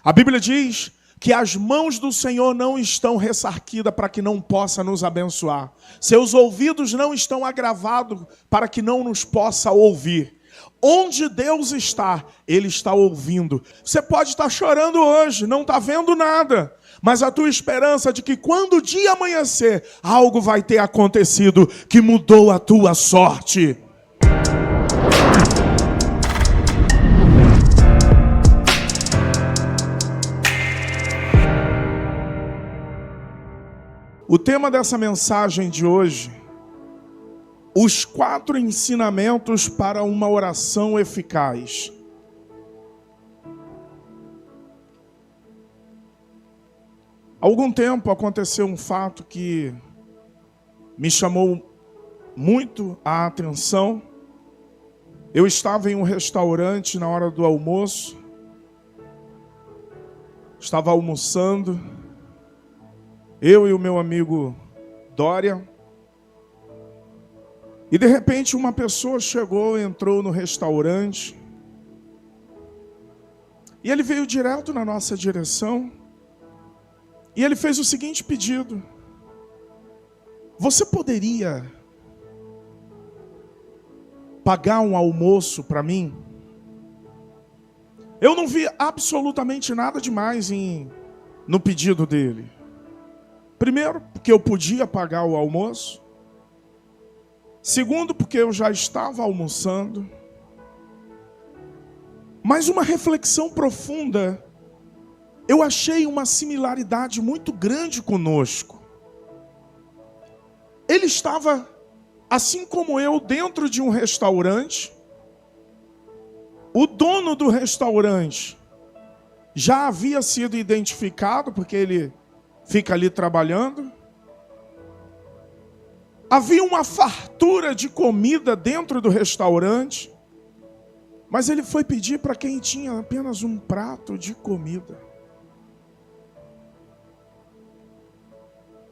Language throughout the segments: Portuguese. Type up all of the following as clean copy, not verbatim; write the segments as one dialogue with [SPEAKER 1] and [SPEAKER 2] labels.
[SPEAKER 1] A Bíblia diz que as mãos do Senhor não estão ressarquidas para que não possa nos abençoar. Seus ouvidos não estão agravados para que não nos possa ouvir. Onde Deus está, Ele está ouvindo. Você pode estar chorando hoje, não está vendo nada. Mas a tua esperança de que quando o dia amanhecer, algo vai ter acontecido que mudou a tua sorte. O tema dessa mensagem de hoje, os 4 ensinamentos para uma oração eficaz. Há algum tempo aconteceu um fato que me chamou muito a atenção. Eu estava em um restaurante na hora do almoço, estava almoçando, eu e o meu amigo Dória, e de repente uma pessoa chegou, entrou no restaurante, e ele veio direto na nossa direção, e ele fez o seguinte pedido: você poderia pagar um almoço para mim? Eu não vi absolutamente nada demais no pedido dele. Primeiro, porque eu podia pagar o almoço. Segundo, porque eu já estava almoçando. Mas uma reflexão profunda, eu achei uma similaridade muito grande conosco. Ele estava, assim como eu, dentro de um restaurante. O dono do restaurante já havia sido identificado, porque ele fica ali trabalhando. Havia uma fartura de comida dentro do restaurante, mas ele foi pedir para quem tinha apenas um prato de comida.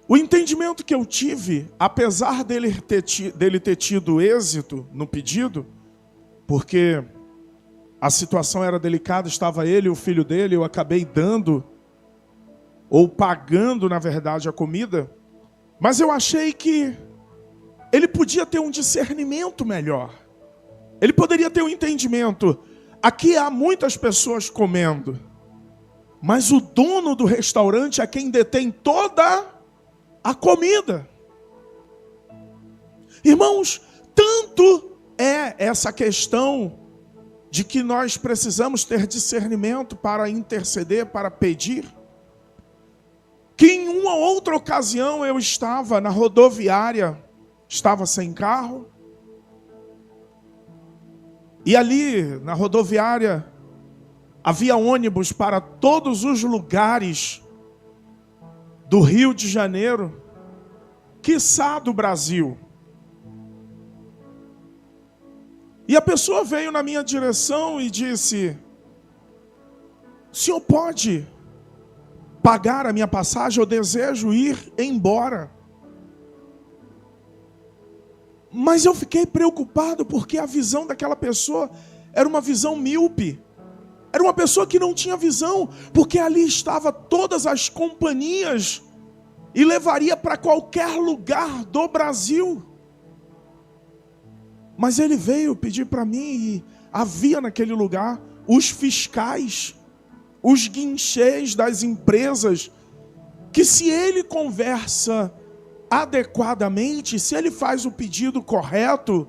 [SPEAKER 1] O entendimento que eu tive, apesar dele ter tido êxito no pedido, porque a situação era delicada, estava ele e o filho dele, eu acabei dando, ou pagando, na verdade, a comida, mas eu achei que ele podia ter um discernimento melhor. Ele poderia ter um entendimento. Aqui há muitas pessoas comendo, mas o dono do restaurante é quem detém toda a comida. Irmãos, tanto é essa questão de que nós precisamos ter discernimento para interceder, para pedir, que em uma outra ocasião eu estava na rodoviária, estava sem carro, e ali na rodoviária havia ônibus para todos os lugares do Rio de Janeiro, quiçá do Brasil. E a pessoa veio na minha direção e disse: o senhor pode pagar a minha passagem? Eu desejo ir embora. Mas eu fiquei preocupado porque a visão daquela pessoa era uma visão míope. Era uma pessoa que não tinha visão, porque ali estava todas as companhias e levaria para qualquer lugar do Brasil. Mas ele veio pedir para mim e havia naquele lugar os fiscais, os guinchês das empresas, que se ele conversa adequadamente, se ele faz o pedido correto,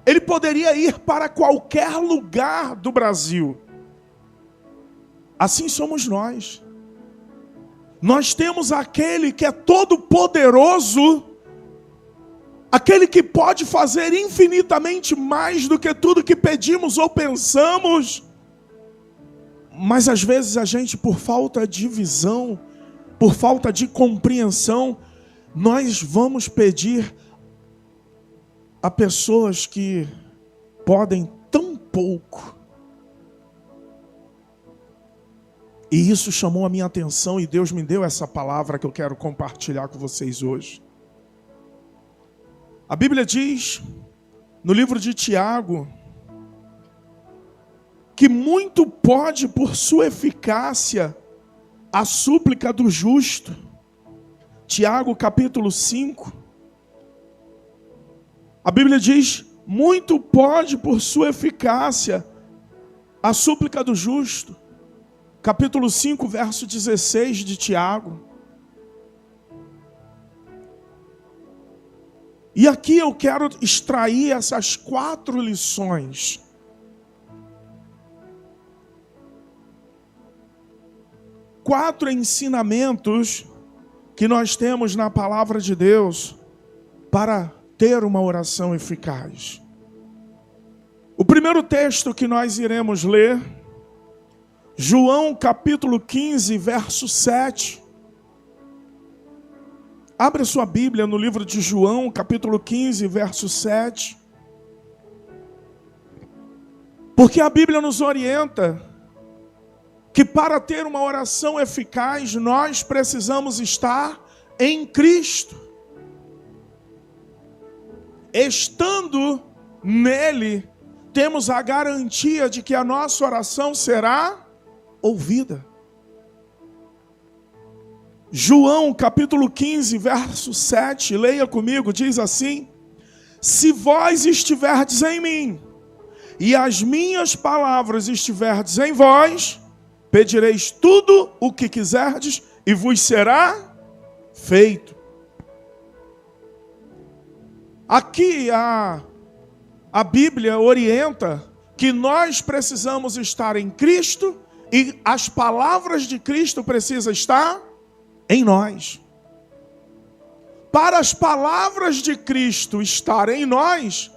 [SPEAKER 1] ele poderia ir para qualquer lugar do Brasil. Assim somos nós. Nós temos aquele que é todo poderoso, aquele que pode fazer infinitamente mais do que tudo que pedimos ou pensamos. Mas às vezes a gente, por falta de visão, por falta de compreensão, nós vamos pedir a pessoas que podem tão pouco. E isso chamou a minha atenção e Deus me deu essa palavra que eu quero compartilhar com vocês hoje. A Bíblia diz, no livro de Tiago, que muito pode por sua eficácia a súplica do justo. Tiago capítulo 5. A Bíblia diz, muito pode por sua eficácia a súplica do justo. Capítulo 5, verso 16 de Tiago. E aqui eu quero extrair essas 4 lições. 4 ensinamentos que nós temos na palavra de Deus para ter uma oração eficaz. O primeiro texto que nós iremos ler, João capítulo 15, verso 7. Abra sua Bíblia no livro de João, capítulo 15, verso 7. Porque a Bíblia nos orienta que para ter uma oração eficaz, nós precisamos estar em Cristo. Estando nele, temos a garantia de que a nossa oração será ouvida. João capítulo 15, verso 7, leia comigo, diz assim: se vós estiverdes em mim, e as minhas palavras estiverdes em vós, pedireis tudo o que quiserdes, e vos será feito. Aqui a Bíblia orienta que nós precisamos estar em Cristo, e as palavras de Cristo precisam estar em nós. Para as palavras de Cristo estarem em nós,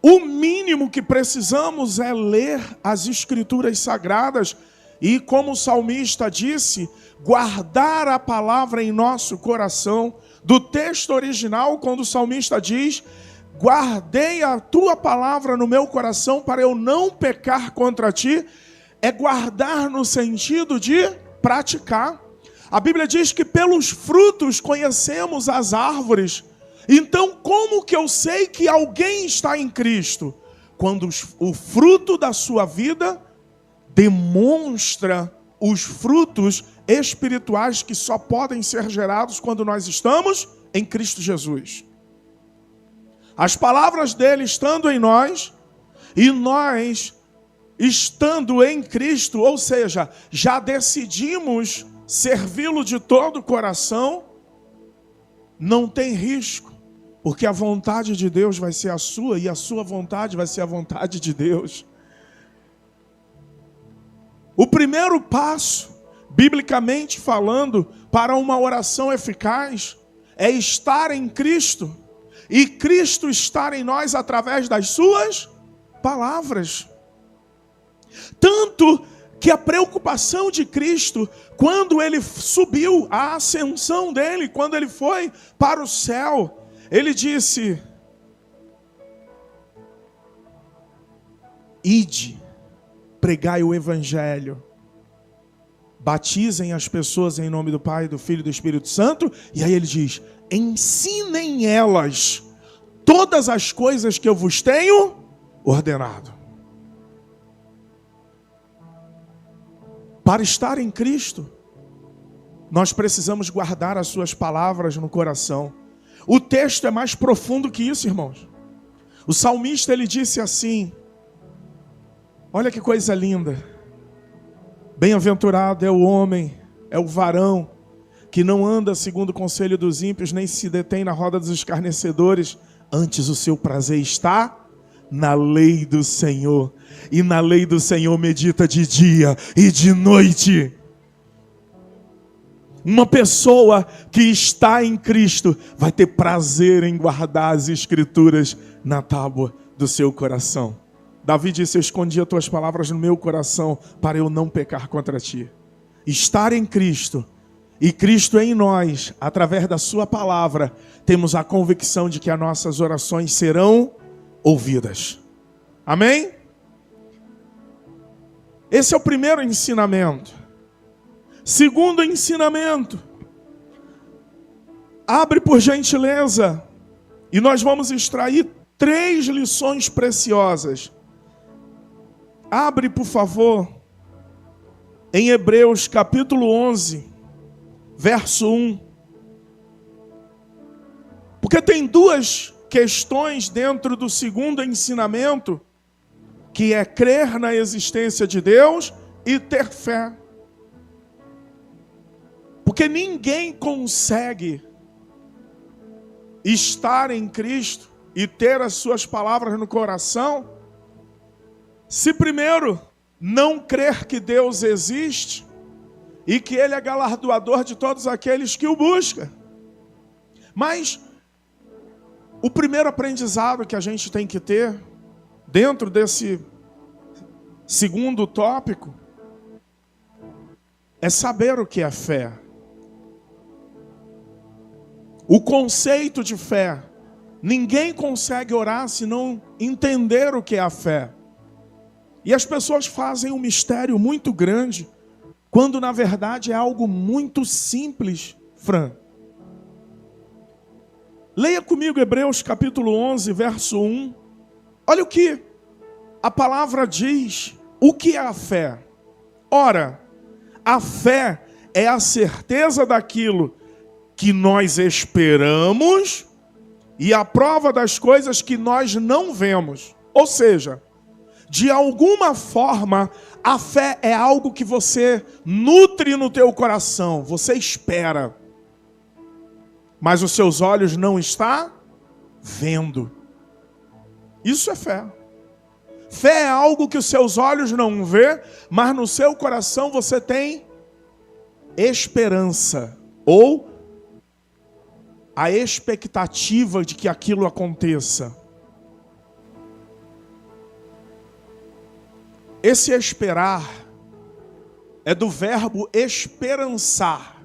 [SPEAKER 1] o mínimo que precisamos é ler as Escrituras Sagradas e, como o salmista disse, guardar a palavra em nosso coração. Do texto original, quando o salmista diz, guardei a tua palavra no meu coração para eu não pecar contra ti, é guardar no sentido de praticar. A Bíblia diz que pelos frutos conhecemos as árvores. Então, como que eu sei que alguém está em Cristo? Quando o fruto da sua vida demonstra os frutos espirituais que só podem ser gerados quando nós estamos em Cristo Jesus. As palavras dele estando em nós e nós estando em Cristo, ou seja, já decidimos servi-lo de todo o coração, não tem risco, porque a vontade de Deus vai ser a sua e a sua vontade vai ser a vontade de Deus. O primeiro passo, biblicamente falando, para uma oração eficaz, é estar em Cristo, e Cristo estar em nós através das suas palavras. Tanto que a preocupação de Cristo, quando ele subiu, a ascensão dele, quando ele foi para o céu, ele disse: ide, pregai o evangelho, batizem as pessoas em nome do Pai, do Filho e do Espírito Santo, e aí ele diz, ensinem elas todas as coisas que eu vos tenho ordenado. Para estar em Cristo, nós precisamos guardar as suas palavras no coração. O texto é mais profundo que isso, irmãos. O salmista, ele disse assim, olha que coisa linda. Bem-aventurado é o homem, é o varão, que não anda segundo o conselho dos ímpios, nem se detém na roda dos escarnecedores. Antes o seu prazer está na lei do Senhor. E na lei do Senhor medita de dia e de noite. Uma pessoa que está em Cristo vai ter prazer em guardar as Escrituras na tábua do seu coração. Davi disse, eu escondi as tuas palavras no meu coração para eu não pecar contra ti. Estar em Cristo e Cristo em nós, através da sua palavra, temos a convicção de que as nossas orações serão ouvidas. Amém? Esse é o primeiro ensinamento. Segundo ensinamento. Abre por gentileza. E nós vamos extrair 3 lições preciosas. Abre, por favor, em Hebreus capítulo 11, verso 1. Porque tem duas questões dentro do segundo ensinamento, que é crer na existência de Deus e ter fé. Porque ninguém consegue estar em Cristo e ter as suas palavras no coração se primeiro não crer que Deus existe e que Ele é galardoador de todos aqueles que o buscam. Mas o primeiro aprendizado que a gente tem que ter dentro desse segundo tópico é saber o que é fé. O conceito de fé. Ninguém consegue orar se não entender o que é a fé. E as pessoas fazem um mistério muito grande, quando na verdade é algo muito simples, Fran. Leia comigo Hebreus capítulo 11, verso 1. Olha o que a palavra diz. O que é a fé? Ora, a fé é a certeza daquilo que nós esperamos e a prova das coisas que nós não vemos. Ou seja, de alguma forma, a fé é algo que você nutre no teu coração, você espera, mas os seus olhos não estão vendo. Isso é fé. Fé é algo que os seus olhos não vê, mas no seu coração você tem esperança, ou a expectativa de que aquilo aconteça. Esse esperar é do verbo esperançar.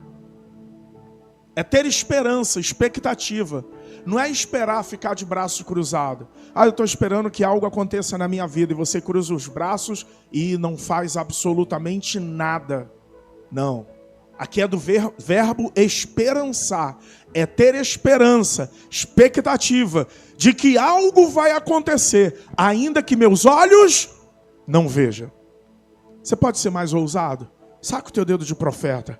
[SPEAKER 1] É ter esperança, expectativa. Não é esperar ficar de braço cruzado. Eu estou esperando que algo aconteça na minha vida. E você cruza os braços e não faz absolutamente nada. Não. Aqui é do verbo esperançar. É ter esperança, expectativa de que algo vai acontecer, ainda que meus olhos não vejam. Você pode ser mais ousado? Saca o teu dedo de profeta.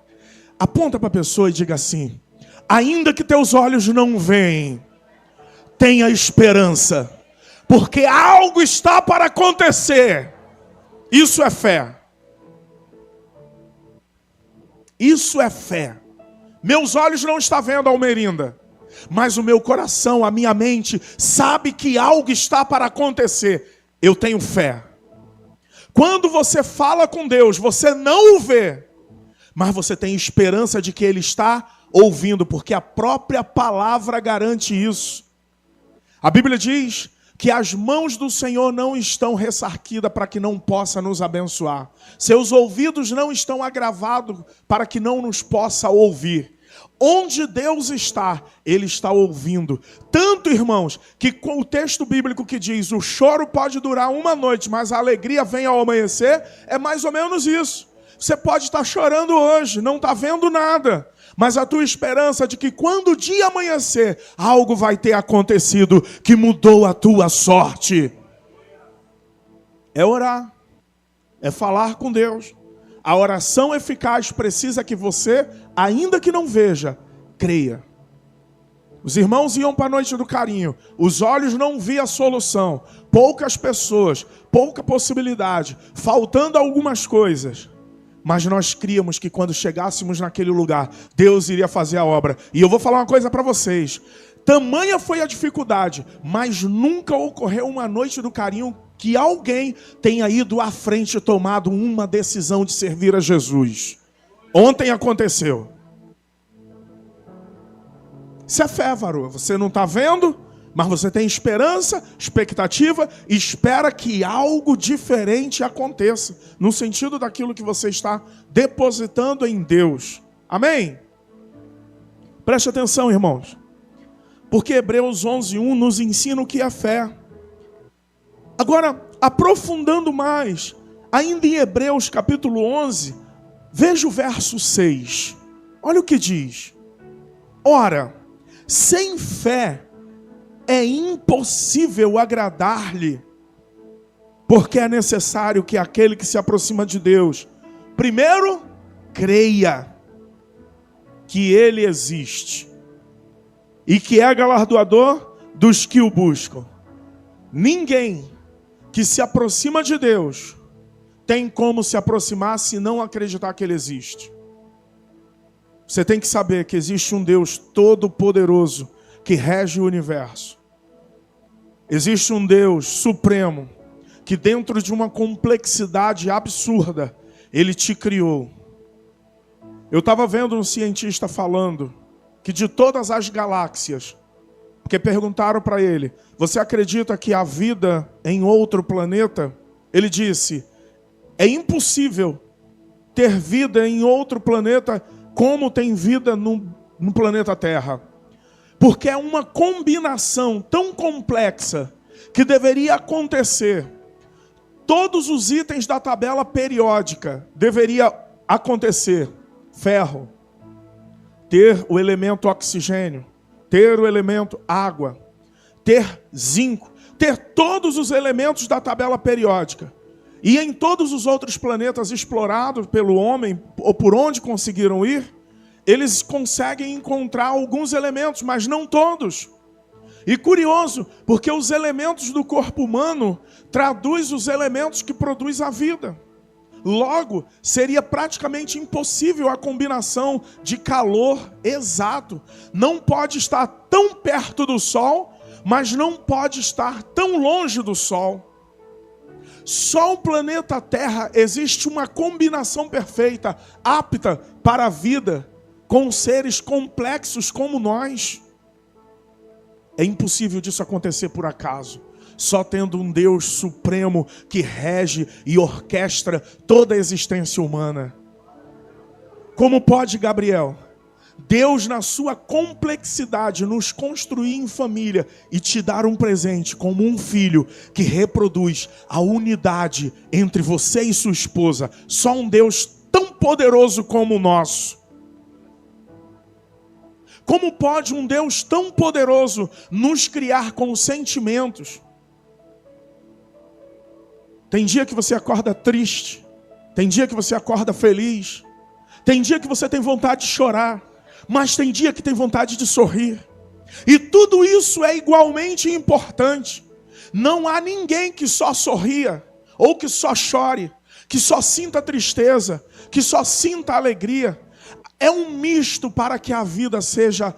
[SPEAKER 1] Aponta para a pessoa e diga assim: ainda que teus olhos não veem, tenha esperança, porque algo está para acontecer. Isso é fé. Isso é fé. Meus olhos não estão vendo, Almerinda, mas o meu coração, a minha mente, sabe que algo está para acontecer. Eu tenho fé. Quando você fala com Deus, você não o vê, mas você tem esperança de que Ele está ouvindo, porque a própria palavra garante isso. A Bíblia diz que as mãos do Senhor não estão ressarquidas para que não possa nos abençoar. Seus ouvidos não estão agravados para que não nos possa ouvir. Onde Deus está, Ele está ouvindo. Tanto, irmãos, que com o texto bíblico que diz: o choro pode durar uma noite, mas a alegria vem ao amanhecer, é mais ou menos isso. Você pode estar chorando hoje, não está vendo nada, mas a tua esperança de que quando o dia amanhecer, algo vai ter acontecido que mudou a tua sorte. É orar, é falar com Deus. A oração eficaz precisa que você, ainda que não veja, creia. Os irmãos iam para a noite do carinho, os olhos não viam a solução, poucas pessoas, pouca possibilidade, faltando algumas coisas. Mas nós críamos que quando chegássemos naquele lugar, Deus iria fazer a obra. E eu vou falar uma coisa para vocês. Tamanha foi a dificuldade, mas nunca ocorreu uma noite do carinho que alguém tenha ido à frente e tomado uma decisão de servir a Jesus. Ontem aconteceu. Isso é fé, varoa. Você não está vendo, mas você tem esperança, expectativa, e espera que algo diferente aconteça, no sentido daquilo que você está depositando em Deus. Amém? Preste atenção, irmãos. Porque Hebreus 11:1 nos ensina o que é fé. Agora, aprofundando mais, ainda em Hebreus capítulo 11, veja o verso 6. Olha o que diz. Ora, sem fé é impossível agradar-lhe, Porque é necessário que aquele que se aproxima de Deus, primeiro, creia que Ele existe e que é galardoador dos que o buscam. Ninguém que se aproxima de Deus tem como se aproximar se não acreditar que Ele existe. Você tem que saber que existe um Deus todo-poderoso que rege o universo. Existe um Deus supremo que dentro de uma complexidade absurda, Ele te criou. Eu estava vendo um cientista falando que de todas as galáxias, porque perguntaram para ele, você acredita que há vida em outro planeta? Ele disse, é impossível ter vida em outro planeta como tem vida no planeta Terra. Porque é uma combinação tão complexa que deveria acontecer. Todos os itens da tabela periódica deveria acontecer. Ferro, ter o elemento oxigênio, ter o elemento água, ter zinco, ter todos os elementos da tabela periódica. E em todos os outros planetas explorados pelo homem, ou por onde conseguiram ir, eles conseguem encontrar alguns elementos, mas não todos. E curioso, porque os elementos do corpo humano traduzem os elementos que produzem a vida. Logo, seria praticamente impossível a combinação de calor exato. Não pode estar tão perto do Sol, mas não pode estar tão longe do Sol. Só o planeta Terra existe uma combinação perfeita, apta para a vida, com seres complexos como nós. É impossível disso acontecer por acaso. Só tendo um Deus supremo que rege e orquestra toda a existência humana. Como pode, Gabriel, Deus na sua complexidade nos construir em família e te dar um presente como um filho que reproduz a unidade entre você e sua esposa? Só um Deus tão poderoso como o nosso. Como pode um Deus tão poderoso nos criar com sentimentos? Tem dia que você acorda triste, tem dia que você acorda feliz, tem dia que você tem vontade de chorar, mas tem dia que tem vontade de sorrir. E tudo isso é igualmente importante. Não há ninguém que só sorria, ou que só chore, que só sinta tristeza, que só sinta alegria. É um misto para que a vida seja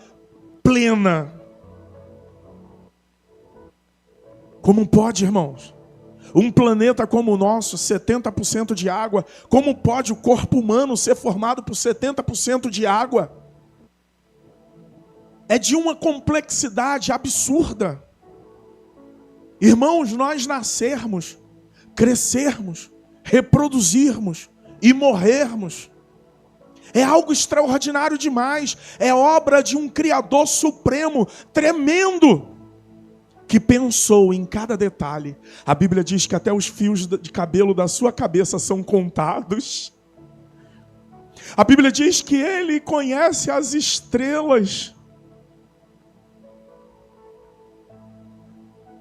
[SPEAKER 1] plena. Como pode, irmãos? Um planeta como o nosso, 70% de água. Como pode o corpo humano ser formado por 70% de água? É de uma complexidade absurda. Irmãos, nós nascermos, crescermos, reproduzirmos e morrermos é algo extraordinário demais. É obra de um Criador supremo, tremendo, que pensou em cada detalhe. A Bíblia diz que até os fios de cabelo da sua cabeça são contados. A Bíblia diz que Ele conhece as estrelas.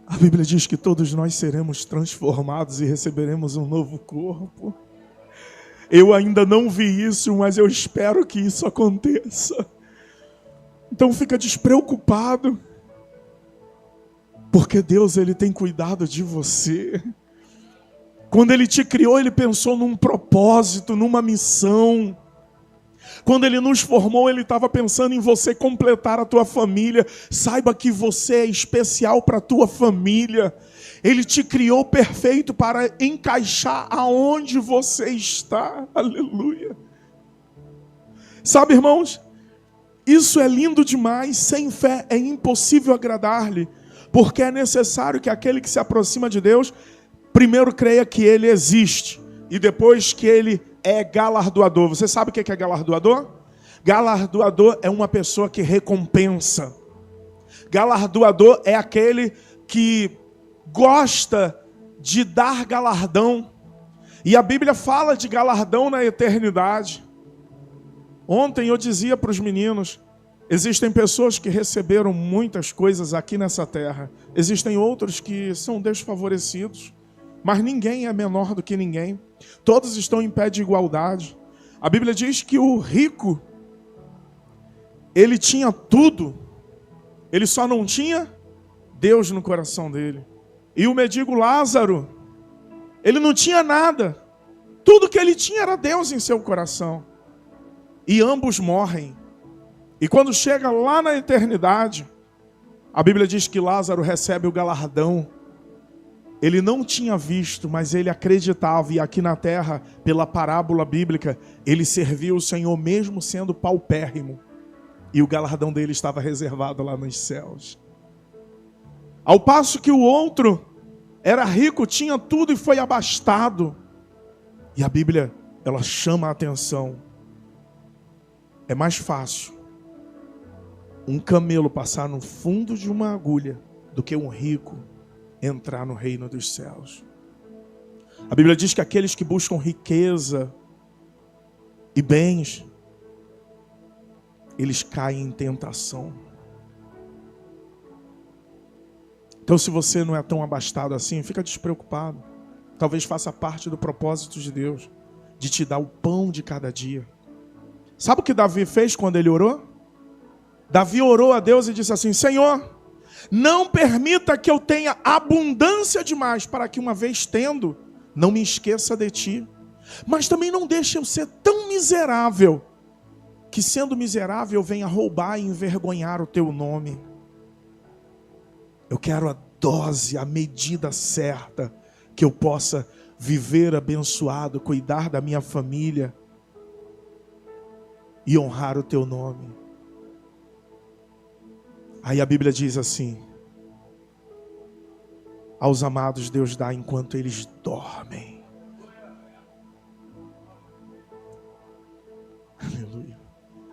[SPEAKER 1] A Bíblia diz que todos nós seremos transformados e receberemos um novo corpo. Eu ainda não vi isso, mas eu espero que isso aconteça. Então fica despreocupado, porque Deus, Ele tem cuidado de você. Quando Ele te criou, Ele pensou num propósito, numa missão. Quando Ele nos formou, Ele estava pensando em você completar a tua família. Saiba que você é especial para a tua família. Ele te criou perfeito para encaixar aonde você está. Aleluia. Sabe, irmãos, isso é lindo demais. Sem fé é impossível agradar-lhe, porque é necessário que aquele que se aproxima de Deus primeiro creia que Ele existe e depois que Ele é galardoador. Você sabe o que é galardoador? Galardoador é uma pessoa que recompensa. Galardoador é aquele que gosta de dar galardão. E a Bíblia fala de galardão na eternidade. Ontem eu dizia para os meninos, existem pessoas que receberam muitas coisas aqui nessa terra. Existem outros que são desfavorecidos. mas ninguém é menor do que ninguém. Todos estão em pé de igualdade. A Bíblia diz que o rico, ele tinha tudo, ele só não tinha Deus no coração dele. E o mendigo Lázaro, ele não tinha nada. Tudo que ele tinha era Deus em seu coração. E ambos morrem. E quando chega lá na eternidade, a Bíblia diz que Lázaro recebe o galardão. Ele não tinha visto, mas ele acreditava. E aqui na terra, pela parábola bíblica, ele serviu o Senhor mesmo sendo paupérrimo. E o galardão dele estava reservado lá nos céus. Ao passo que o outro era rico, tinha tudo e foi abastado. E a Bíblia, ela chama a atenção. É mais fácil um camelo passar no fundo de uma agulha do que um rico entrar no reino dos céus. A Bíblia diz que aqueles que buscam riqueza e bens, eles caem em tentação. Então, se você não é tão abastado assim, fica despreocupado. Talvez faça parte do propósito de Deus, de te dar o pão de cada dia. Sabe o que Davi fez quando ele orou? Davi orou a Deus e disse assim: Senhor, não permita que eu tenha abundância demais, para que uma vez tendo, não me esqueça de ti. Mas também não deixe eu ser tão miserável, que sendo miserável eu venha roubar e envergonhar o teu nome. Eu quero a dose, a medida certa, que eu possa viver abençoado, cuidar da minha família e honrar o teu nome. Aí a Bíblia diz assim: aos amados Deus dá enquanto eles dormem. Aleluia.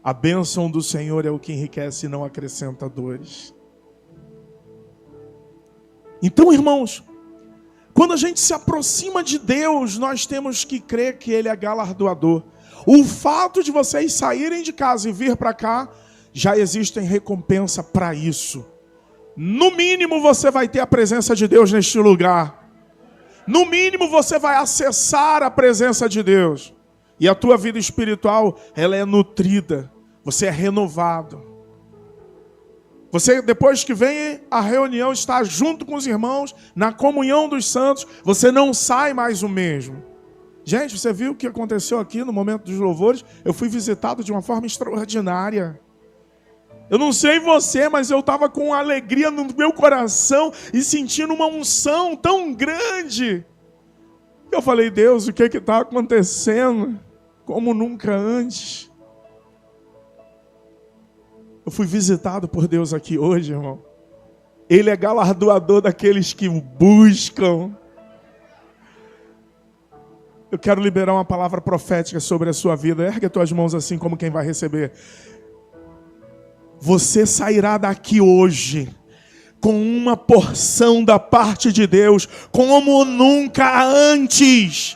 [SPEAKER 1] A bênção do Senhor é o que enriquece e não acrescenta dores. Então, irmãos, quando a gente se aproxima de Deus, nós temos que crer que Ele é galardoador. O fato de vocês saírem de casa e vir para cá, já existe recompensa para isso. No mínimo você vai ter a presença de Deus neste lugar. No mínimo você vai acessar a presença de Deus. E a tua vida espiritual, ela é nutrida. Você é renovado. Você, depois que vem a reunião, está junto com os irmãos, na comunhão dos santos, você não sai mais o mesmo. Gente, você viu o que aconteceu aqui no momento dos louvores? Eu fui visitado de uma forma extraordinária. Eu não sei você, mas eu estava com alegria no meu coração e sentindo uma unção tão grande. Eu falei: Deus, o que está acontecendo? Como nunca antes. Eu fui visitado por Deus aqui hoje, irmão. Ele é galardoador daqueles que o buscam. Eu quero liberar uma palavra profética sobre a sua vida. Ergue as tuas mãos assim como quem vai receber. Você sairá daqui hoje com uma porção da parte de Deus, como nunca antes.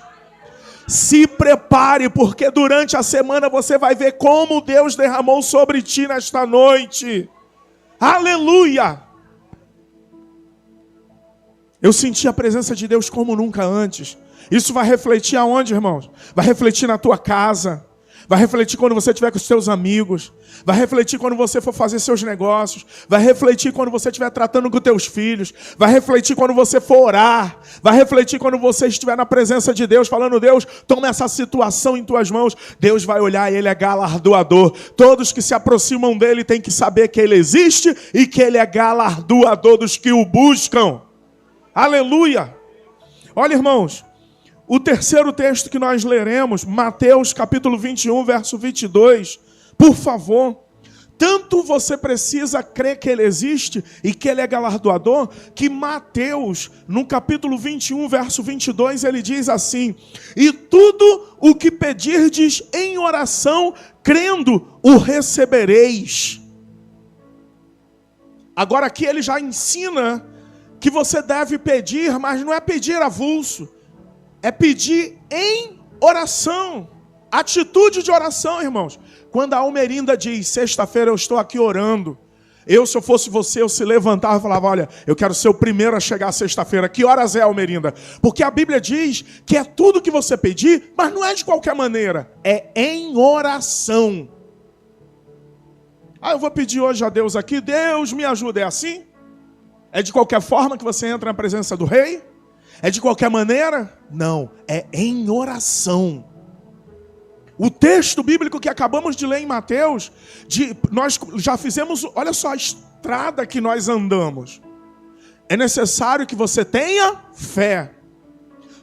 [SPEAKER 1] Se prepare, porque durante a semana você vai ver como Deus derramou sobre ti nesta noite. Aleluia! Eu senti a presença de Deus como nunca antes. Isso vai refletir aonde, irmãos? Vai refletir na tua casa. Vai refletir quando você estiver com os seus amigos. Vai refletir quando você for fazer seus negócios. Vai refletir quando você estiver tratando com os teus filhos. Vai refletir quando você for orar. Vai refletir quando você estiver na presença de Deus, falando: Deus, toma essa situação em tuas mãos. Deus vai olhar e Ele é galardoador. Todos que se aproximam dEle têm que saber que Ele existe e que Ele é galardoador dos que o buscam. Aleluia! Olha, irmãos, o terceiro texto que nós leremos, Mateus capítulo 21, verso 22. Por favor, tanto você precisa crer que Ele existe e que Ele é galardoador, que Mateus, no capítulo 21, verso 22, ele diz assim: e tudo o que pedirdes em oração, crendo, o recebereis. Agora aqui ele já ensina que você deve pedir, mas não é pedir avulso. É pedir em oração. Atitude de oração, irmãos. Quando a Almerinda diz: sexta-feira eu estou aqui orando, Se eu fosse você, eu se levantava e falava, olha, eu quero ser o primeiro a chegar sexta-feira. Que horas é, Almerinda? Porque a Bíblia diz que é tudo que você pedir, mas não é de qualquer maneira. É em oração. Eu vou pedir hoje a Deus aqui, Deus me ajuda. É assim? É de qualquer forma que você entra na presença do rei? É de qualquer maneira? Não, é em oração. O texto bíblico que acabamos de ler em Mateus, nós já fizemos, olha só a estrada que nós andamos. É necessário que você tenha fé.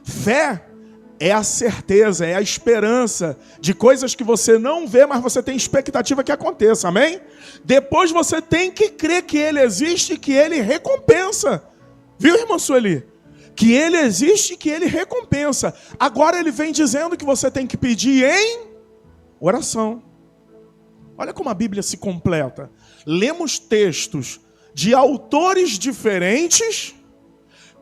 [SPEAKER 1] Fé é a certeza, é a esperança de coisas que você não vê, mas você tem expectativa que aconteça, amém? Depois você tem que crer que Ele existe e que Ele recompensa. Viu, irmão Sueli? Que Ele existe e que Ele recompensa. Agora Ele vem dizendo que você tem que pedir em oração. Olha como a Bíblia se completa. Lemos textos de autores diferentes,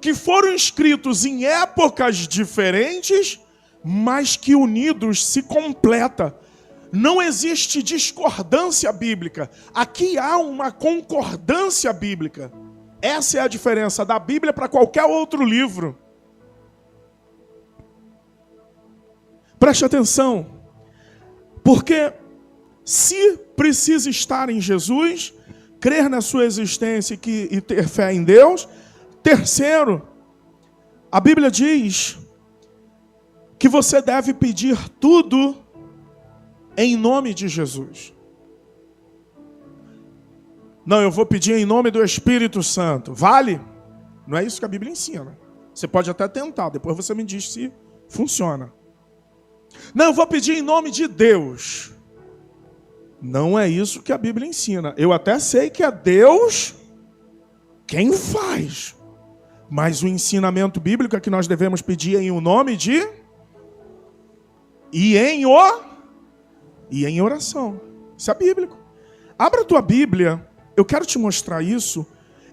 [SPEAKER 1] que foram escritos em épocas diferentes, mas que unidos se completa. Não existe discordância bíblica. Aqui há uma concordância bíblica. Essa é a diferença da Bíblia para qualquer outro livro. Preste atenção. Porque se precisa estar em Jesus, crer na sua existência e ter fé em Deus. Terceiro, a Bíblia diz que você deve pedir tudo em nome de Jesus. Não, eu vou pedir em nome do Espírito Santo. Vale? Não é isso que a Bíblia ensina. Você pode até tentar, depois você me diz se funciona. Não, eu vou pedir em nome de Deus. Não é isso que a Bíblia ensina. Eu até sei que é Deus quem faz. Mas o ensinamento bíblico é que nós devemos pedir em o nome de... E em oração. Isso é bíblico. Abra a tua Bíblia. Eu quero te mostrar isso.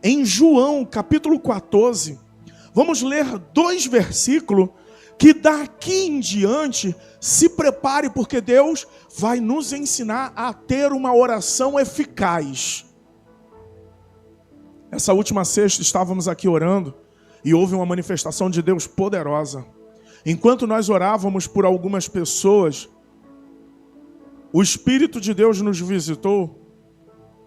[SPEAKER 1] Em João, capítulo 14. Vamos ler 2 versículos. Que daqui em diante, se prepare, porque Deus vai nos ensinar a ter uma oração eficaz. Essa última sexta estávamos aqui orando e houve uma manifestação de Deus poderosa. Enquanto nós orávamos por algumas pessoas, o Espírito de Deus nos visitou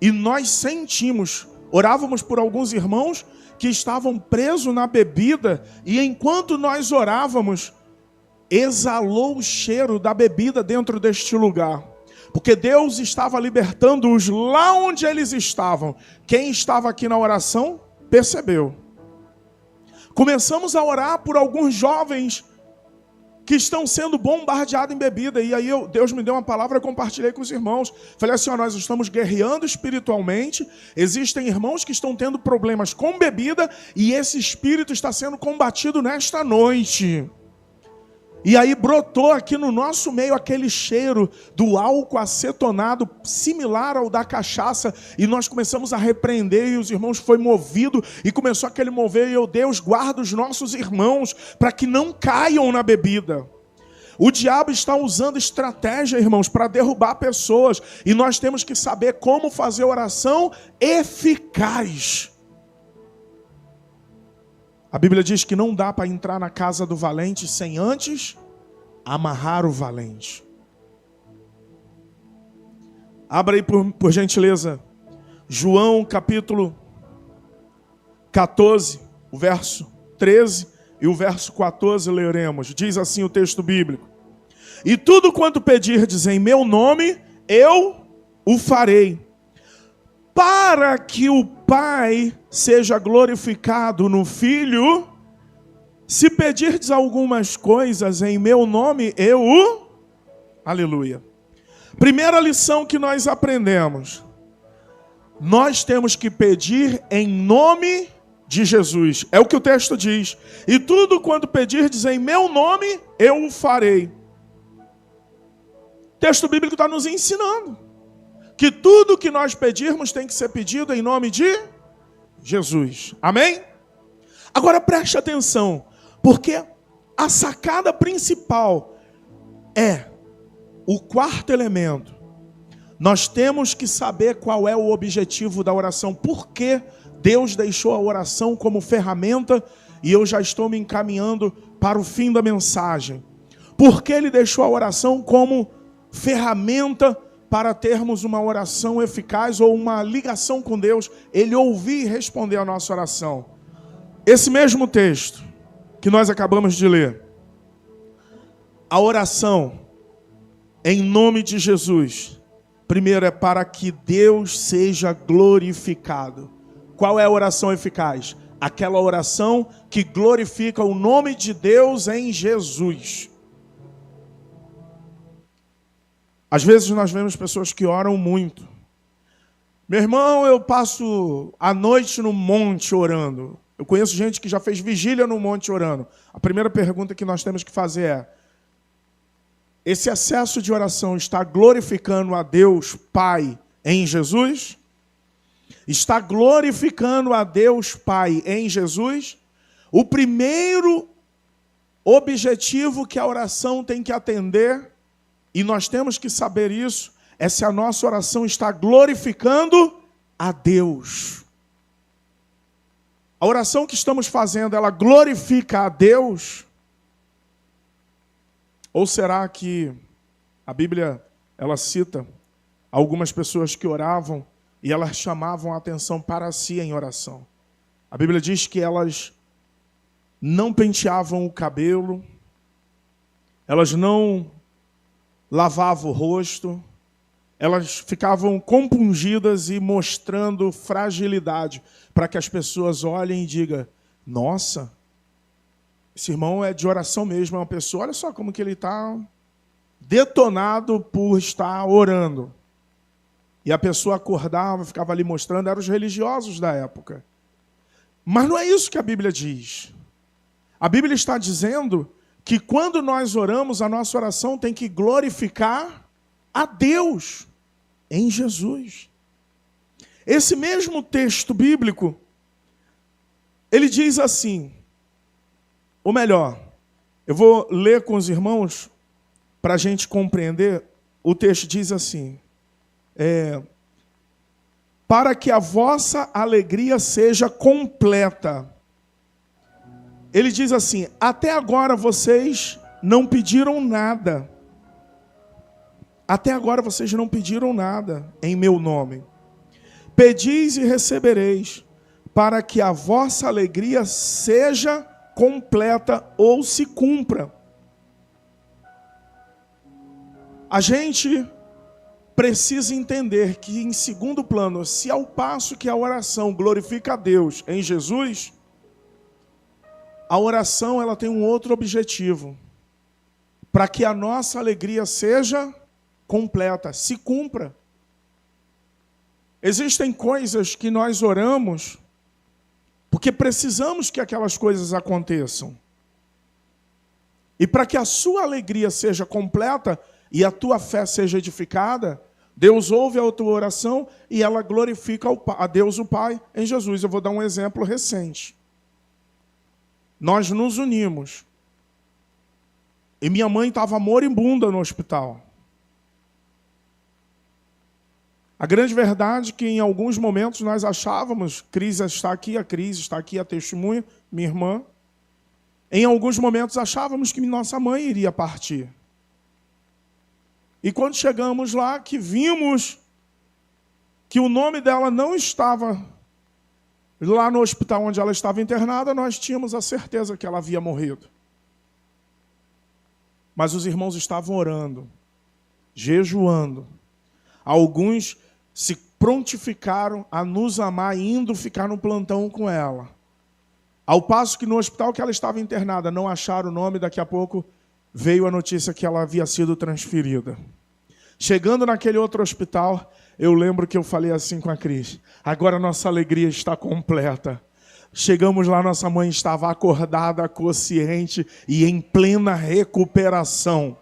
[SPEAKER 1] e nós sentimos, orávamos por alguns irmãos que estavam presos na bebida, e enquanto nós orávamos, exalou o cheiro da bebida dentro deste lugar, porque Deus estava libertando-os lá onde eles estavam. Quem estava aqui na oração, percebeu. Começamos a orar por alguns jovens que estão sendo bombardeados em bebida. E aí Deus me deu uma palavra, eu compartilhei com os irmãos. Falei assim, nós estamos guerreando espiritualmente. Existem irmãos que estão tendo problemas com bebida e esse espírito está sendo combatido nesta noite. E aí brotou aqui no nosso meio aquele cheiro do álcool acetonado, similar ao da cachaça, e nós começamos a repreender, e os irmãos foi movido, e começou aquele mover, e Deus guarda os nossos irmãos, para que não caiam na bebida. O diabo está usando estratégia, irmãos, para derrubar pessoas, e nós temos que saber como fazer oração eficaz. A Bíblia diz que não dá para entrar na casa do valente sem antes amarrar o valente. Abra aí por gentileza. João capítulo 14, o verso 13 e o verso 14 leremos. Diz assim o texto bíblico. E tudo quanto pedirdes em meu nome, eu o farei, para que o Pai seja glorificado no Filho. Se pedirdes algumas coisas em meu nome, eu o... Aleluia. Primeira lição que nós aprendemos. Nós temos que pedir em nome de Jesus. É o que o texto diz. E tudo quanto pedirdes em meu nome, eu o farei. O texto bíblico está nos ensinando que tudo que nós pedirmos tem que ser pedido em nome de Jesus. Amém? Agora preste atenção, porque a sacada principal é o quarto elemento. Nós temos que saber qual é o objetivo da oração. Por que Deus deixou a oração como ferramenta? E eu já estou me encaminhando para o fim da mensagem. Por que Ele deixou a oração como ferramenta para termos uma oração eficaz ou uma ligação com Deus? Ele ouvir e responder a nossa oração. Esse mesmo texto que nós acabamos de ler. A oração em nome de Jesus. Primeiro é para que Deus seja glorificado. Qual é a oração eficaz? Aquela oração que glorifica o nome de Deus em Jesus. Às vezes nós vemos pessoas que oram muito. Meu irmão, eu passo a noite no monte orando. Eu conheço gente que já fez vigília no monte orando. A primeira pergunta que nós temos que fazer é: esse excesso de oração está glorificando a Deus Pai em Jesus? Está glorificando a Deus Pai em Jesus? O primeiro objetivo que a oração tem que atender, e nós temos que saber isso, é se a nossa oração está glorificando a Deus. A oração que estamos fazendo, ela glorifica a Deus? Ou será que a Bíblia, ela cita algumas pessoas que oravam e elas chamavam a atenção para si em oração? A Bíblia diz que elas não penteavam o cabelo, elas não lavavam o rosto, elas ficavam compungidas e mostrando fragilidade para que as pessoas olhem e digam: nossa, esse irmão é de oração mesmo, é uma pessoa, olha só como que ele está detonado por estar orando. E a pessoa acordava, ficava ali mostrando, eram os religiosos da época. Mas não é isso que a Bíblia diz. A Bíblia está dizendo que quando nós oramos, a nossa oração tem que glorificar a Deus em Jesus. Esse mesmo texto bíblico, ele diz assim, ou melhor, eu vou ler com os irmãos para a gente compreender. O texto diz assim: para que a vossa alegria seja completa. Ele diz assim: até agora vocês não pediram nada. Até agora vocês não pediram nada em meu nome. Pedis e recebereis, para que a vossa alegria seja completa ou se cumpra. A gente precisa entender que, em segundo plano, se ao passo que a oração glorifica a Deus em Jesus, a oração ela tem um outro objetivo, para que a nossa alegria seja completa, se cumpra. Existem coisas que nós oramos porque precisamos que aquelas coisas aconteçam. E para que a sua alegria seja completa e a tua fé seja edificada, Deus ouve a tua oração e ela glorifica a Deus o Pai em Jesus. Eu vou dar um exemplo recente. Nós nos unimos. E minha mãe estava moribunda no hospital. A grande verdade é que em alguns momentos nós achávamos, Cris está aqui, a testemunha, minha irmã. Em alguns momentos achávamos que nossa mãe iria partir. E quando chegamos lá, que vimos que o nome dela não estava lá no hospital onde ela estava internada, nós tínhamos a certeza que ela havia morrido. Mas os irmãos estavam orando, jejuando. Alguns se prontificaram a nos amar, indo ficar no plantão com ela. Ao passo que no hospital que ela estava internada, não acharam o nome, daqui a pouco veio a notícia que ela havia sido transferida. Chegando naquele outro hospital, eu lembro que eu falei assim com a Cris: agora nossa alegria está completa. Chegamos lá, nossa mãe estava acordada, consciente e em plena recuperação.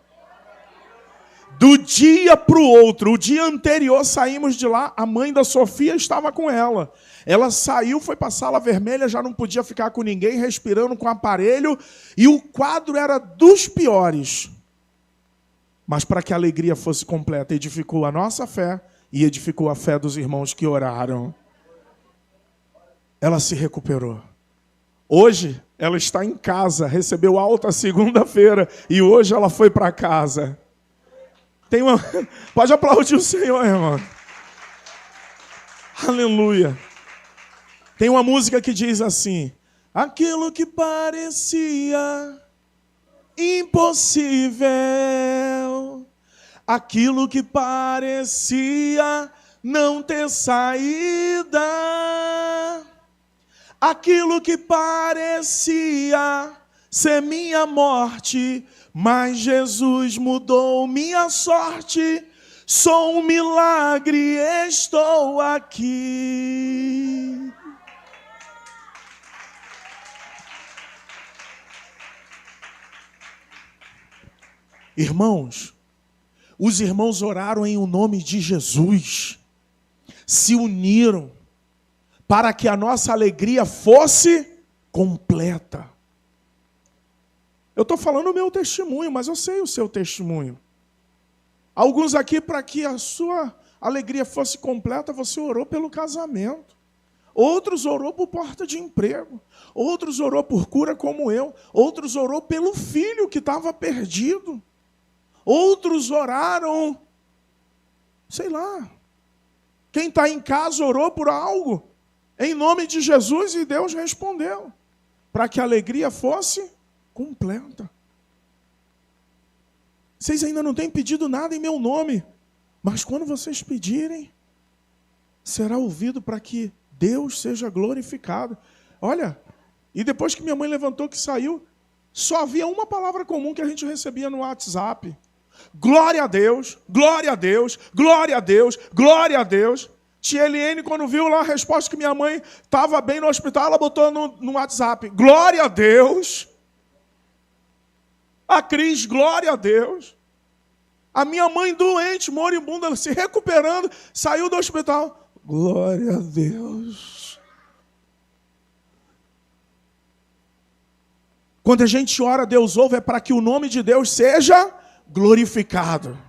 [SPEAKER 1] Do dia para o outro, o dia anterior saímos de lá, a mãe da Sofia estava com ela. Ela saiu, foi para a sala vermelha, já não podia ficar com ninguém, respirando com aparelho, e o quadro era dos piores. Mas para que a alegria fosse completa, edificou a nossa fé e edificou a fé dos irmãos que oraram. Ela se recuperou. Hoje, ela está em casa, recebeu alta segunda-feira e hoje ela foi para casa. Pode aplaudir o Senhor, irmão. Aleluia. Tem uma música que diz assim: aquilo que parecia impossível, aquilo que parecia não ter saída, aquilo que parecia ser minha morte, mas Jesus mudou minha sorte. Sou um milagre, estou aqui. Irmãos, os irmãos oraram em o nome de Jesus, se uniram para que a nossa alegria fosse completa. Eu estou falando o meu testemunho, mas eu sei o seu testemunho. Alguns aqui, para que a sua alegria fosse completa, você orou pelo casamento. Outros orou por porta de emprego. Outros orou por cura como eu. Outros orou pelo filho que estava perdido. Outros oraram, sei lá. Quem está em casa orou por algo, em nome de Jesus, e Deus respondeu, para que a alegria fosse completa. Vocês ainda não têm pedido nada em meu nome, mas quando vocês pedirem, será ouvido para que Deus seja glorificado. Olha, e depois que minha mãe levantou, que saiu, só havia uma palavra comum que a gente recebia no WhatsApp: glória a Deus, glória a Deus, glória a Deus, glória a Deus. Tia Eliane, quando viu lá a resposta que minha mãe estava bem no hospital, ela botou no WhatsApp: glória a Deus. A Cris, glória a Deus. A minha mãe doente, moribunda, se recuperando, saiu do hospital. Glória a Deus. Quando a gente ora, Deus ouve, é para que o nome de Deus seja glorificado.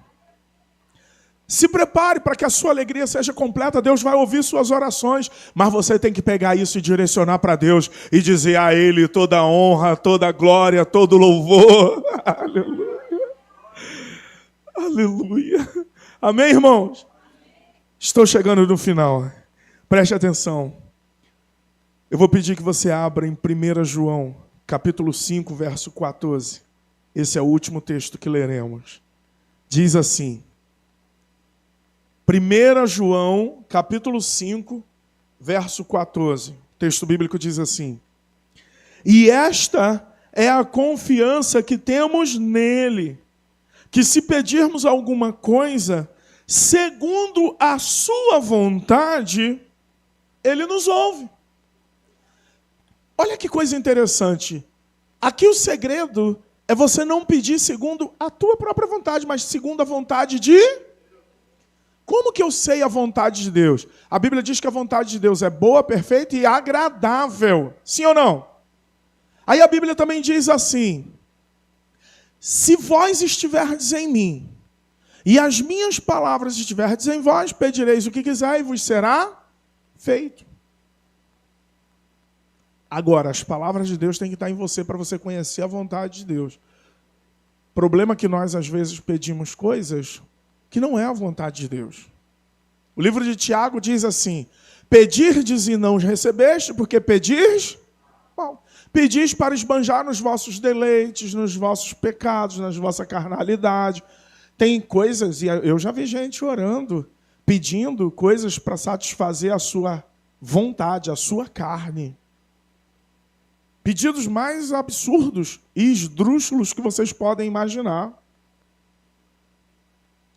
[SPEAKER 1] Se prepare para que a sua alegria seja completa. Deus vai ouvir suas orações, mas você tem que pegar isso e direcionar para Deus e dizer a Ele toda a honra, toda a glória, todo o louvor. Aleluia. Aleluia. Amém, irmãos? Estou chegando no final. Preste atenção. Eu vou pedir que você abra em 1 João, capítulo 5, verso 14. Esse é o último texto que leremos. Diz assim: 1 João, capítulo 5, verso 14. O texto bíblico diz assim: e esta é a confiança que temos nele, que se pedirmos alguma coisa, segundo a sua vontade, ele nos ouve. Olha que coisa interessante. Aqui o segredo é você não pedir segundo a tua própria vontade, mas segundo a vontade de... Como que eu sei a vontade de Deus? A Bíblia diz que a vontade de Deus é boa, perfeita e agradável. Sim ou não? Aí a Bíblia também diz assim: se vós estiverdes em mim, e as minhas palavras estiverdes em vós, pedireis o que quiser e vos será feito. Agora, as palavras de Deus têm que estar em você para você conhecer a vontade de Deus. O problema é que nós, às vezes, pedimos coisas que não é a vontade de Deus. O livro de Tiago diz assim: pedirdes e não recebeste, porque pedis mal. Pedis para esbanjar nos vossos deleites, nos vossos pecados, na vossa carnalidade. Tem coisas, e eu já vi gente orando, pedindo coisas para satisfazer a sua vontade, a sua carne. Pedidos mais absurdos e esdrúxulos que vocês podem imaginar.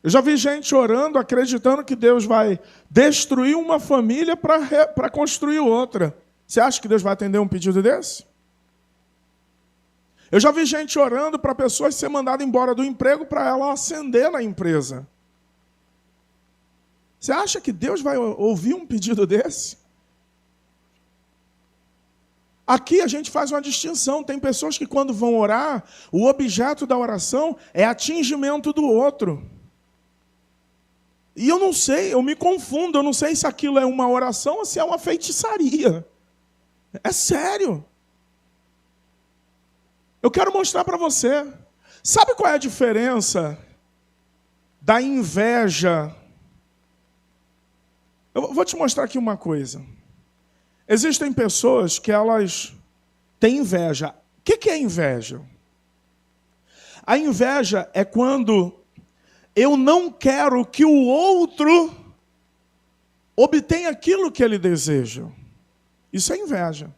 [SPEAKER 1] Eu já vi gente orando, acreditando que Deus vai destruir uma família para construir outra. Você acha que Deus vai atender um pedido desse? Eu já vi gente orando para pessoas ser mandada embora do emprego para ela ascender na empresa. Você acha que Deus vai ouvir um pedido desse? Aqui a gente faz uma distinção. Tem pessoas que quando vão orar, o objeto da oração é atingimento do outro. E eu não sei, eu me confundo, eu não sei se aquilo é uma oração ou se é uma feitiçaria. É sério. Eu quero mostrar para você. Sabe qual é a diferença da inveja? Eu vou te mostrar aqui uma coisa. Existem pessoas que elas têm inveja. O que é inveja? A inveja é quando eu não quero que o outro obtenha aquilo que ele deseja. Isso é inveja.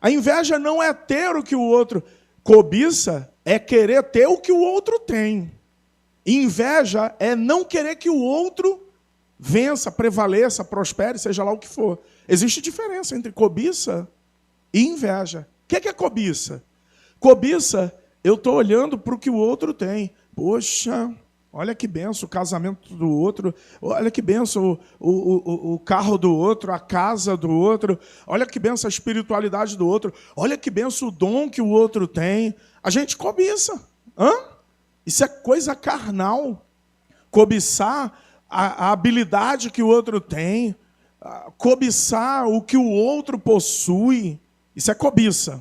[SPEAKER 1] A inveja não é ter o que o outro... Cobiça é querer ter o que o outro tem. Inveja é não querer que o outro vença, prevaleça, prospere, seja lá o que for. Existe diferença entre cobiça e inveja. O que é cobiça? Cobiça, eu estou olhando para o que o outro tem. Poxa, olha que benção o casamento do outro, olha que benção o carro do outro, a casa do outro, olha que benção a espiritualidade do outro, olha que benção o dom que o outro tem. A gente cobiça. Isso é coisa carnal. Cobiçar a habilidade que o outro tem, cobiçar o que o outro possui, isso é cobiça.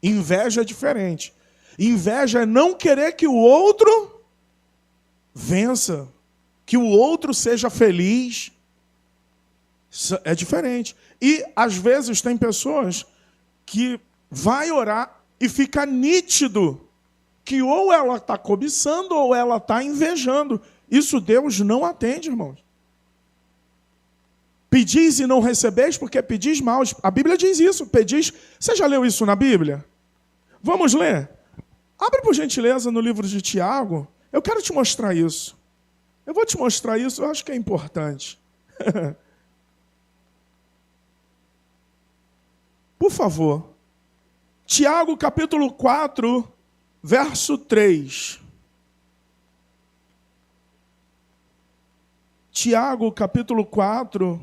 [SPEAKER 1] Inveja é diferente. Inveja é não querer que o outro vença, que o outro seja feliz. Isso é diferente. E, às vezes, tem pessoas que vai orar e fica nítido que ou ela está cobiçando ou ela está invejando. Isso Deus não atende, irmãos. Pedis e não recebeis porque pedis mal. A Bíblia diz isso, pedis. Você já leu isso na Bíblia? Vamos ler? Abre, por gentileza, no livro de Tiago. Eu quero te mostrar isso. Eu vou te mostrar isso, eu acho que é importante. Por favor. Tiago, capítulo 4, verso 3. Tiago, capítulo 4,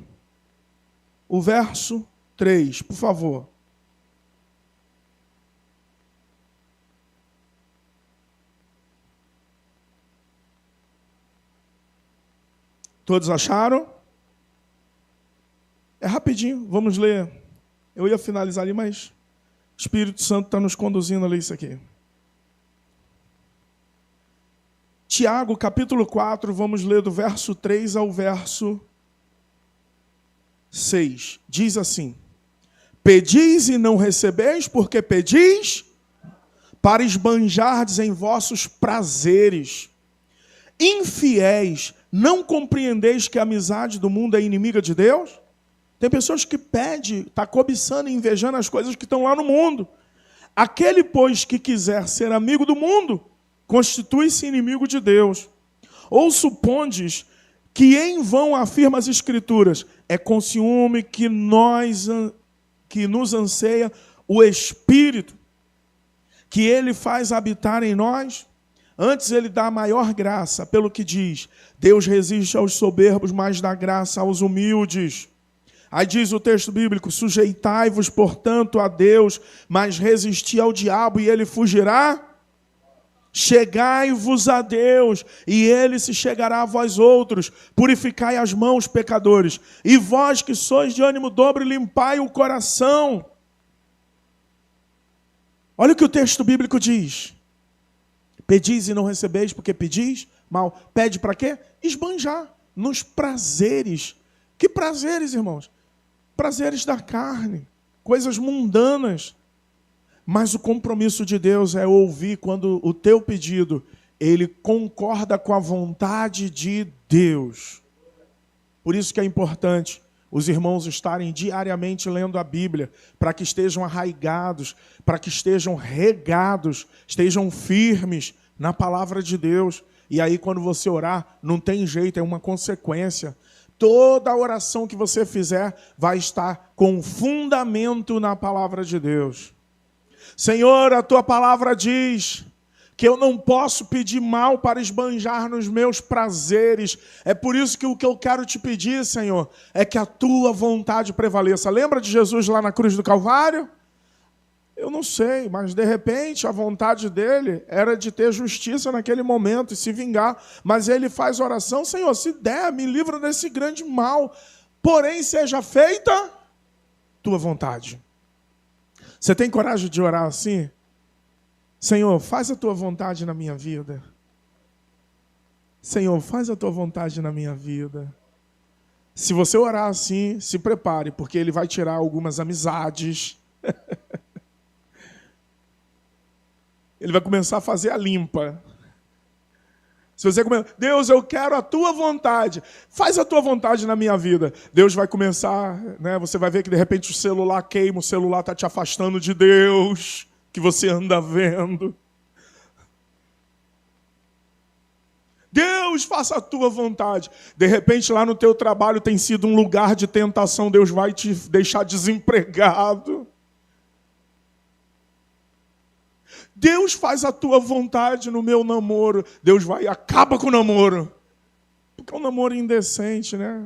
[SPEAKER 1] o verso 3, por favor. Todos acharam? É rapidinho, vamos ler. Eu ia finalizar ali, mas o Espírito Santo está nos conduzindo a ler isso aqui. Tiago, capítulo 4, vamos ler do verso 3 ao verso 6. Diz assim: Pedis e não recebeis, porque pedis para esbanjardes em vossos prazeres. Infiéis, não compreendeis que a amizade do mundo é inimiga de Deus? Tem pessoas que pedem, está cobiçando e invejando as coisas que estão lá no mundo. Aquele, pois, que quiser ser amigo do mundo, constitui-se inimigo de Deus. Ou supondes que em vão afirma as Escrituras, é com ciúme que nos anseia o Espírito, que ele faz habitar em nós? Antes ele dá a maior graça, pelo que diz, Deus resiste aos soberbos, mas dá graça aos humildes. Aí diz o texto bíblico, sujeitai-vos, portanto, a Deus, mas resisti ao diabo e ele fugirá. Chegai-vos a Deus, e ele se chegará a vós outros. Purificai as mãos, pecadores. E vós que sois de ânimo dobre, limpai o coração. Olha o que o texto bíblico diz. Pedis e não recebeis, porque pedis mal. Pede para quê? Esbanjar nos prazeres. Que prazeres, irmãos? Prazeres da carne, coisas mundanas. Mas o compromisso de Deus é ouvir quando o teu pedido, ele concorda com a vontade de Deus. Por isso que é importante os irmãos estarem diariamente lendo a Bíblia, para que estejam arraigados, para que estejam regados, estejam firmes na palavra de Deus. E aí quando você orar, não tem jeito, é uma consequência. Toda oração que você fizer vai estar com fundamento na palavra de Deus. Senhor, a tua palavra diz que eu não posso pedir mal para esbanjar nos meus prazeres. É por isso que o que eu quero te pedir, Senhor, é que a tua vontade prevaleça. Lembra de Jesus lá na cruz do Calvário? Eu não sei, mas de repente a vontade dele era de ter justiça naquele momento e se vingar. Mas ele faz oração: Senhor, se der, me livra desse grande mal. Porém, seja feita tua vontade. Você tem coragem de orar assim? Senhor, faz a tua vontade na minha vida. Senhor, faz a tua vontade na minha vida. Se você orar assim, se prepare, porque ele vai tirar algumas amizades. Ele vai começar a fazer a limpa. Se você começar, Deus, eu quero a tua vontade. Faz a tua vontade na minha vida. Deus vai começar, né? Você vai ver que de repente o celular queima, o celular está te afastando de Deus, que você anda vendo. Deus, faça a tua vontade. De repente lá no teu trabalho tem sido um lugar de tentação. Deus vai te deixar desempregado. Deus, faz a tua vontade no meu namoro. Deus vai e acaba com o namoro. Porque é um namoro indecente, né?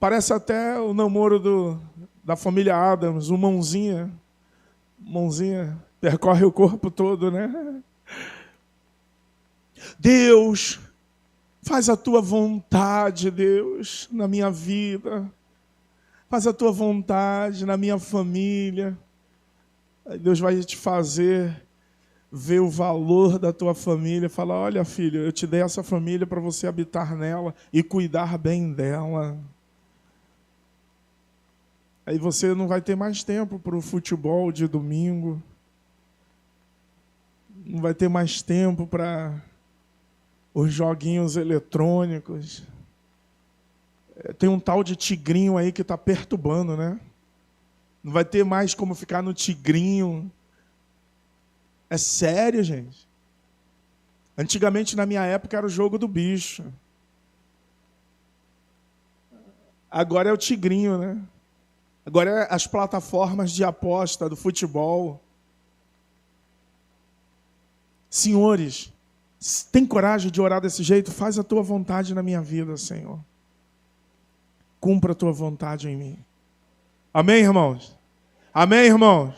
[SPEAKER 1] Parece até o namoro da família Adams, o mãozinha. Mãozinha percorre o corpo todo, né? Deus, faz a tua vontade, Deus, na minha vida. Faz a tua vontade na minha família. Deus vai te fazer ver o valor da tua família, falar: olha, filho, eu te dei essa família para você habitar nela e cuidar bem dela. Aí você não vai ter mais tempo para o futebol de domingo, não vai ter mais tempo para os joguinhos eletrônicos. Tem um tal de tigrinho aí que está perturbando, né? Não vai ter mais como ficar no tigrinho. É sério, gente. Antigamente, na minha época, era o jogo do bicho. Agora é o tigrinho, né? Agora é as plataformas de aposta do futebol. Senhores, tem coragem de orar desse jeito? Faz a tua vontade na minha vida, Senhor. Cumpra a tua vontade em mim. Amém, irmãos? Amém, irmãos?